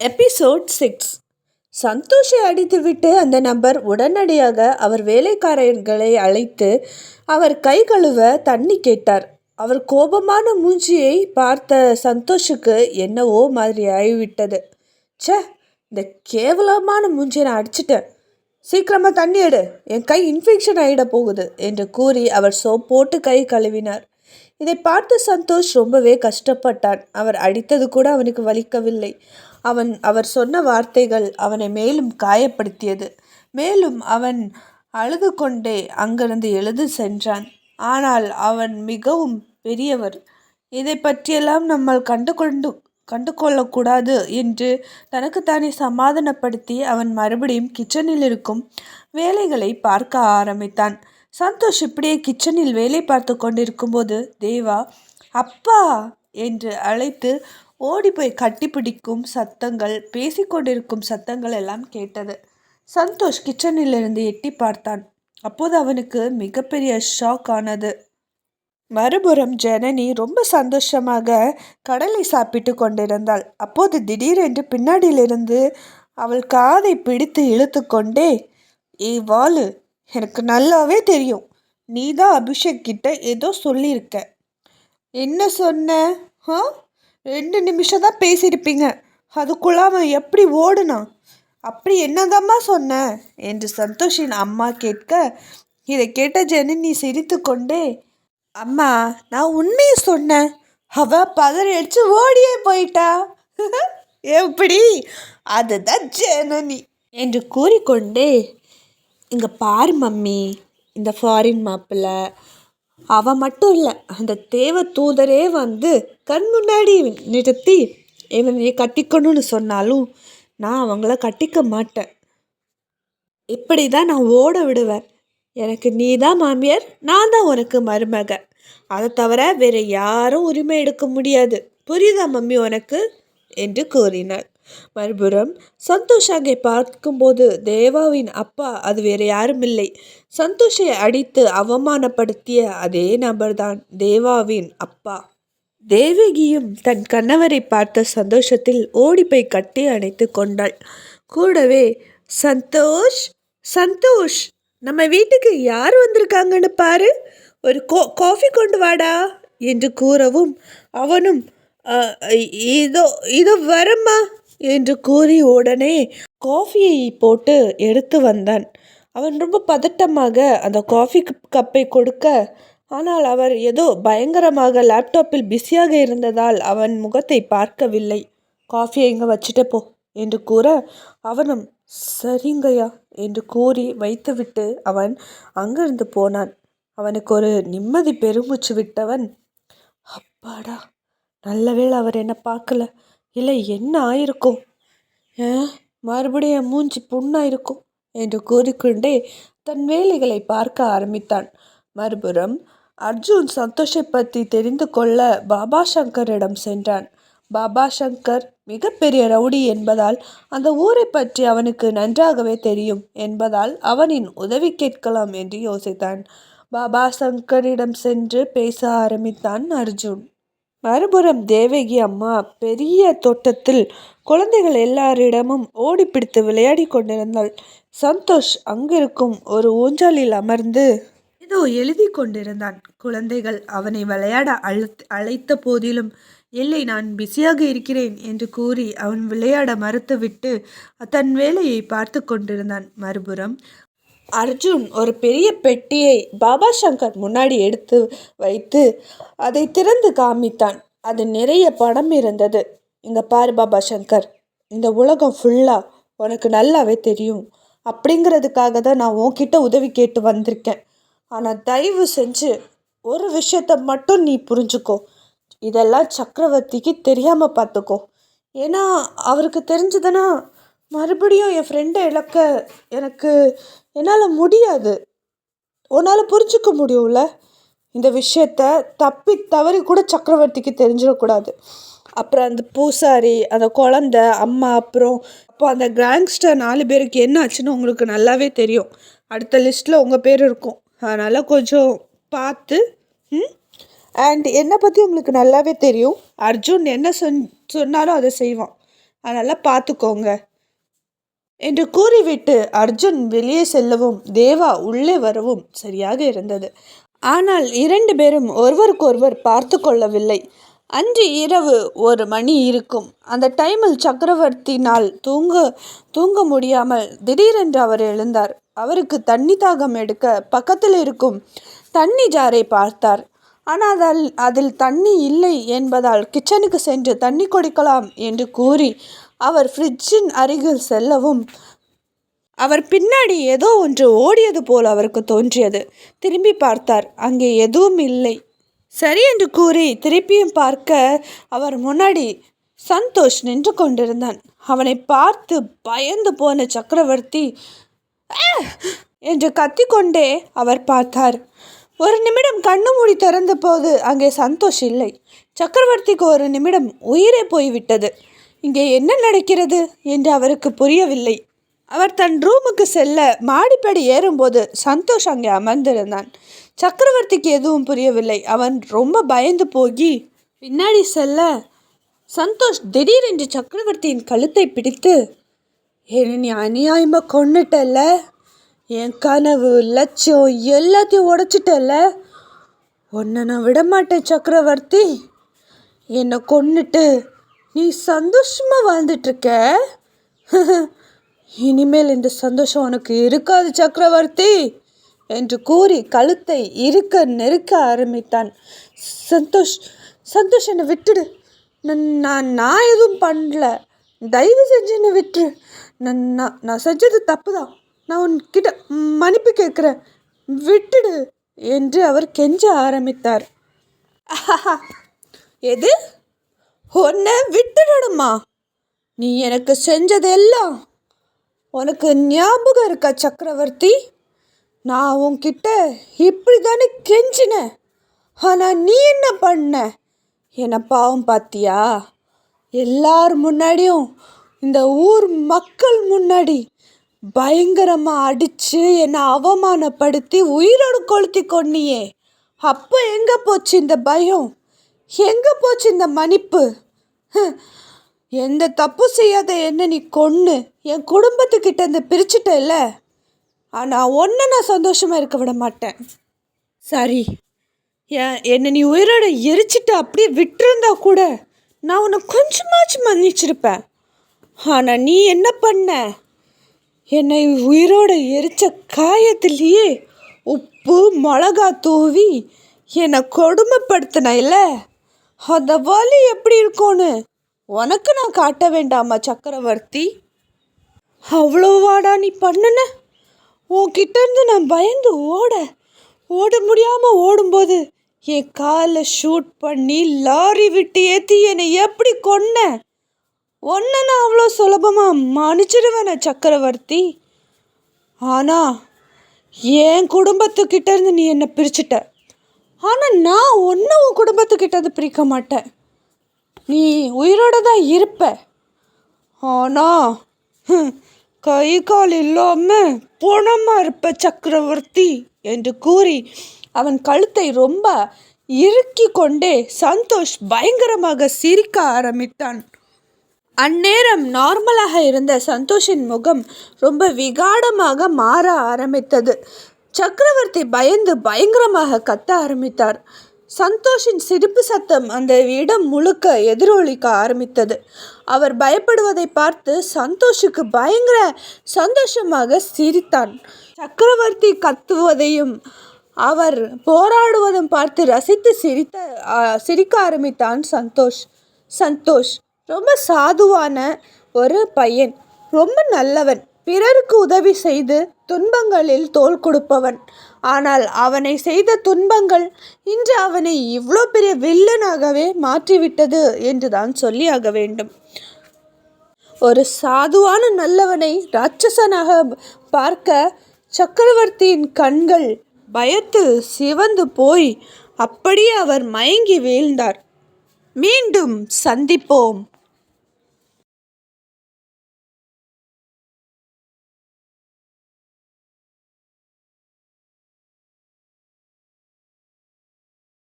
Episode 6. சந்தோஷை அடித்துவிட்டு அந்த நபர் உடனடியாக அவர் வேலைக்காரர்களை அழைத்து அவர் கை கழுவ தண்ணி கேட்டார். அவர் கோபமான மூஞ்சியை பார்த்த சந்தோஷுக்கு என்னவோ மாதிரி ஆகிவிட்டது. ச்சே, இந்த கேவலமான மூஞ்சியை நான் அடிச்சிட்டேன், சீக்கிரமாக தண்ணி எடு, என் கை இன்ஃபெக்ஷன் ஆகிட போகுது என்று கூறி அவர் சோப் போட்டு கை கழுவினார். இதை பார்த்து சந்தோஷ் ரொம்பவே கஷ்டப்பட்டான். அவர் அடித்தது கூட அவனுக்கு வலிக்கவில்லை. அவர் சொன்ன வார்த்தைகள் அவனை மேலும் காயப்படுத்தியது. மேலும் அவன் அழுது கொண்டே அங்கிருந்து எழுது சென்றான். ஆனால் அவன் மிகவும் பெரியவர், இதை பற்றியெல்லாம் நம்மால் கண்டு கொள்ளக்கூடாது என்று தனக்குத்தானே சமாதானப்படுத்தி அவன் மறுபடியும் கிச்சனில் இருக்கும் வேலைகளை பார்க்க ஆரம்பித்தான். சந்தோஷ் இப்படியே கிச்சனில் வேலை பார்த்து கொண்டிருக்கும்போது தேவா அப்பா என்று அழைத்து ஓடி போய் கட்டிப்பிடிக்கும் சத்தங்கள், பேசிக்கொண்டிருக்கும் சத்தங்கள் எல்லாம் கேட்டது. சந்தோஷ் கிச்சனிலிருந்து எட்டி பார்த்தான். அப்போது அவனுக்கு மிகப்பெரிய ஷாக் ஆனது. மறுபுறம் ஜனனி ரொம்ப சந்தோஷமாக கடலை சாப்பிட்டு கொண்டிருந்தாள். அப்போது திடீரென்று பின்னாடியிலிருந்து அவள் காதை பிடித்து இழுத்து கொண்டே, ஏய் வாலு, எனக்கு நல்லாவே தெரியும், நீ தான் அபிஷேக் கிட்ட ஏதோ சொல்லியிருக்க. என்ன சொன்ன? 2 நிமிஷம் தான் பேசியிருப்பீங்க, அதுக்குள்ள அவன் எப்படி ஓடுனான்? அப்படி என்னதாம்மா சொன்ன என்று சந்தோஷின் அம்மா கேட்க, இதை கேட்ட ஜனனி சிரித்து கொண்டே, அம்மா, நான் உண்மையை சொன்னேன், அவ பதறி அடிச்சு ஓடியே போயிட்டா. எப்படி? அதுதான் ஜனனி என்று கூறிக்கொண்டே, இங்கே பாரு மம்மி, இந்த ஃபாரின் மாப்பிள்ளை அவன் மட்டும் இல்லை, அந்த தேவ தூதரே வந்து கண் முன்னாடி நிறுத்தி இவனை கட்டிக்கணும்னு சொன்னாலும் நான் அவங்கள கட்டிக்க மாட்டேன். இப்படி தான் நான் ஓட விடுவேன். எனக்கு நீ தான் மாமியார், நான் தான் உனக்கு மருமக. அதை தவிர வேறு யாரும் உரிமை எடுக்க முடியாது. புரியுதா மம்மி உனக்கு என்று கூறினார். மறுபுறம் சந்தோஷ் அங்கே பார்க்கும்போது தேவாவின் அப்பா அது வேறு யாரும் இல்லை, சந்தோஷை அடித்து அவமானப்படுத்திய அதே நபர்தான் தேவாவின் அப்பா. தேவகியும் தன் கணவரை பார்த்த சந்தோஷத்தில் ஓடிப்போய் கட்டி அணைத்து கொண்டாள். கூடவே சந்தோஷ், சந்தோஷ், நம்ம வீட்டுக்கு யார் வந்திருக்காங்கன்னு பாரு, ஒரு காஃபி கொண்டு வாடா என்று கூறவும் அவனும் இதோ இதோ வரம்மா என்று கூறி உடனே காஃபியை போட்டு எடுத்து வந்தான். அவன் ரொம்ப பதட்டமாக அந்த காஃபி கப்பை கொடுக்க, ஆனால் அவர் ஏதோ பயங்கரமாக லேப்டாப்பில் பிஸியாக இருந்ததால் அவன் முகத்தை பார்க்கவில்லை. காஃபியை இங்கே வச்சுட்டு போ என்று கூற, அவனும் சரிங்கய்யா என்று கூறி வைத்துவிட்டு அவன் அங்கிருந்து போனான். அவனுக்கு ஒரு நிம்மதி பெருமூச்சு விட்டவன், அப்பாடா, நல்ல வேளை அவர் என்னை பார்க்கல, இல்லை என்ன ஆயிருக்கும், மறுபடியும் மூஞ்சி புண்ணாயிருக்கும் என்று கூறிக்கொண்டே தன் வேலைகளை பார்க்க ஆரம்பித்தான். மறுபுறம் அர்ஜுன் சந்தோஷை பற்றி தெரிந்து கொள்ள பாபா சங்கரிடம் சென்றான். பாபா சங்கர் மிகப்பெரிய ரவுடி என்பதால் அந்த ஊரை பற்றி அவனுக்கு நன்றாகவே தெரியும் என்பதால் அவனின் உதவி கேட்கலாம் என்று யோசித்தான். பாபா சங்கரிடம் சென்று பேச ஆரம்பித்தான் அர்ஜுன். மறுபுறம் தேவகி அம்மா பெரிய தோட்டத்தில் குழந்தைகள் எல்லாரிடமும் ஓடி பிடித்து விளையாடி கொண்டிருந்தாள். சந்தோஷ் அங்கிருக்கும் ஒரு ஊஞ்சலில் அமர்ந்து ஏதோ எழுதி கொண்டிருந்தான். குழந்தைகள் அவனை விளையாட அழைத்த போதிலும், இல்லை நான் பிஸியாக இருக்கிறேன் என்று கூறி அவன் விளையாட மறுத்துவிட்டு தன் வேலையை பார்த்து கொண்டிருந்தான். மறுபுறம் அர்ஜுன் ஒரு பெரிய பெட்டியை பாபா சங்கர் முன்னாடி எடுத்து வைத்து அதை திறந்து காமித்தான். அது நிறைய பணம் இருந்தது. இங்கே பாரு பாபா சங்கர், இந்த உலகம் ஃபுல்லாக உனக்கு நல்லாவே தெரியும், அப்படிங்கிறதுக்காக தான் நான் உன்கிட்ட உதவி கேட்டு வந்திருக்கேன். ஆனால் தயவு செஞ்சு ஒரு விஷயத்த மட்டும் நீ புரிஞ்சுக்கோ, இதெல்லாம் சக்கரவர்த்திக்கு தெரியாமல் பார்த்துக்கோ. ஏன்னா அவருக்கு தெரிஞ்சதுன்னா மறுபடியும் என் ஃப்ரெண்டை இழக்க என்னால் முடியாது. உன்னால் புரிஞ்சுக்க முடியும்ல, இந்த விஷயத்த தப்பி தவறி கூட சக்கரவர்த்திக்கு தெரிஞ்சிடக்கூடாது. அப்புறம் அந்த பூசாரி, அந்த குழந்தை, அம்மா, அப்போ அந்த கேங்ஸ்டர் 4 பேருக்கு என்ன ஆச்சுன்னு உங்களுக்கு நல்லாவே தெரியும். அடுத்த லிஸ்ட்டில் உங்கள் பேர் இருக்கும். அதனால் கொஞ்சம் பார்த்து. அண்ட் என்னை பற்றி உங்களுக்கு நல்லாவே தெரியும். அர்ஜுன் என்ன சொன்னாலும் அதை செய்வான். அதனால் பார்த்துக்கோங்க என்று கூறிவிட்டு அர்ஜுன் வெளியே செல்லவும் தேவா உள்ளே வரவும் சரியாக இருந்தது. ஆனால் 2 பேரும் ஒருவருக்கொருவர் பார்த்து கொள்ளவில்லை. அன்று இரவு 1 மணி இருக்கும். அந்த டைமில் சக்கரவர்த்தினால் தூங்க முடியாமல் திடீரென்று அவர் எழுந்தார். அவருக்கு தண்ணி தாகம் எடுக்க பக்கத்தில் இருக்கும் தண்ணி ஜாரை பார்த்தார். ஆனால் அதில் தண்ணி இல்லை என்பதால் கிச்சனுக்கு சென்று தண்ணி குடிக்கலாம் என்று கூறி அவர் ஃப்ரிட்ஜின் அருகில் செல்லவும் அவர் பின்னாடி ஏதோ ஒன்று ஓடியது போல் அவருக்கு தோன்றியது. திரும்பி பார்த்தார். அங்கே எதுவும் இல்லை. சரி என்று கூறி திருப்பியும் பார்க்க அவர் முன்னாடி சந்தோஷ் நின்று கொண்டிருந்தான். அவனை பார்த்து பயந்து போன சக்கரவர்த்தி என்று கத்திக்கொண்டே அவர் பார்த்தார். 1 நிமிடம் கண்ணு மூடி திறந்த போது அங்கே சந்தோஷ் இல்லை. சக்கரவர்த்திக்கு 1 நிமிடம் உயிரே போய்விட்டது. இங்கே என்ன நடக்கிறது என்று அவருக்கு புரியவில்லை. அவர் தன் ரூமுக்கு செல்ல மாடிப்படி ஏறும்போது சந்தோஷ் அங்கே அமர்ந்திருந்தான். சக்கரவர்த்திக்கு எதுவும் புரியவில்லை. அவன் ரொம்ப பயந்து போகி பின்னாடி செல்ல சந்தோஷ் திடீரென்று சக்கரவர்த்தியின் கழுத்தை பிடித்து, நீ அநியாயமாக கொன்னுட்டல்ல, என் கனவு லட்சியம் எல்லாத்தையும் உடைச்சிட்டல்ல, உன்னை நான் விடமாட்டேன் சக்கரவர்த்தி, என்னை கொன்னுட்டு நீ சந்தோஷமாக வாழ்ந்துட்டுருக்க, இனிமேல் இந்த சந்தோஷம் உனக்கு இருக்காது சக்கரவர்த்தி என்று கூறி கழுத்தை நெருக்க ஆரம்பித்தான். சந்தோஷ் என்னை விட்டுடு, நான் எதுவும் பண்ணல, தயவு செஞ்சு என்னை விட்டுரு, நான் செஞ்சது தப்பு தான், நான் உன்கிட்ட மன்னிப்பு கேட்குறேன், விட்டுடு என்று அவர் கெஞ்ச ஆரம்பித்தார். எது, உன்னை விட்டுடணுமா? நீ எனக்கு செஞ்சதெல்லாம் உனக்கு ஞாபகம் இருக்கா சக்கரவர்த்தி? நான் உன்கிட்ட இப்படி தானே கெஞ்சினேன். ஆனால் நீ என்ன பண்ண? என்னை பாவம் பார்த்தியா? எல்லார் முன்னாடியும் இந்த ஊர் மக்கள் முன்னாடி பயங்கரமாக அடித்து என்னை அவமானப்படுத்தி உயிரோடு கொளுத்தி கொன்னியே. அப்போ எங்கே போச்சு இந்த பயம்? எங்கே போச்சு இந்த மன்னிப்பு? எந்த தப்பு செய்யாத என்ன நீ கொன்று என் குடும்பத்துக்கிட்ட இருந்து பிரிச்சுட்டல. ஆனால் ஒன்று நான் சந்தோஷமாக இருக்க விட மாட்டேன். சரி, என்னை நீ உயிரோட எரிச்சிட்டு அப்படியே விட்டுருந்தா கூட நான் உன்னை கொஞ்சமாச்சும் மன்னிச்சிருப்பேன். ஆனால் நீ என்ன பண்ண? என்னை உயிரோட எரிச்ச காயத்திலேயே உப்பு மிளகா தூவி என்னை கொடுமைப்படுத்தின இல்லை, அந்த வலி எப்படி இருக்கும்னு உனக்கு நான் காட்ட வேண்டாமா சக்கரவர்த்தி? அவ்வளோவாடா நீ பண்ணுன? உன்கிட்டேருந்து நான் பயந்து ஓட முடியாமல் ஓடும்போது என் காலை ஷூட் பண்ணி லாரி விட்டு ஏற்றி என்னை எப்படி கொன்ன? ஒன்றை நான் அவ்வளோ சுலபமாக மன்னிச்சிடுவேன சக்கரவர்த்தி. ஆனால் என் குடும்பத்துக்கிட்டேருந்து நீ என்னை பிரிச்சுட்ட. ஆனால் நான் ஒன்று உன் குடும்பத்துக்கிட்டேருந்து பிரிக்க மாட்டேன். நீ உயிரோட தான் இருப்ப. ஆனால் கை கால் இல்லாமல் புணமாக இருப்ப சக்கரவர்த்தி என்று கூறி அவன் கழுத்தை ரொம்ப இறுக்கி கொண்டே சந்தோஷ் பயங்கரமாக சிரிக்க ஆரம்பித்தான். அந்நேரம் நார்மலாக இருந்த சந்தோஷின் முகம் ரொம்ப விகாடமாக மாற ஆரம்பித்தது. சக்கரவர்த்தி பயந்து பயங்கரமாக கத்த ஆரம்பித்தார். சந்தோஷின் சிரிப்பு சத்தம் அந்த இடம் முழுக்க எதிரொலிக்க ஆரம்பித்தது. அவர் பயப்படுவதை பார்த்து சந்தோஷுக்கு பயங்கர சந்தோஷமாக சிரித்தான். சக்கரவர்த்தி கத்துவதையும் அவர் போராடுவதும் பார்த்து ரசித்து சிரிக்க ஆரம்பித்தான் சந்தோஷ் ரொம்ப சாதுவான ஒரு பையன், ரொம்ப நல்லவன், பிறருக்கு உதவி செய்து துன்பங்களில் தோள் கொடுப்பவன். ஆனால் அவனை செய்த துன்பங்கள் இன்று அவனை இவ்வளோ பெரிய வில்லனாகவே மாற்றிவிட்டது என்றுதான் சொல்லியாக வேண்டும். ஒரு சாதுவான நல்லவனை ராட்சசனாக பார்க்க சக்கரவர்த்தியின் கண்கள் பயத்து சிவந்து போய் அப்படியே அவர் மயங்கி வீழ்ந்தார். மீண்டும் சந்திப்போம்.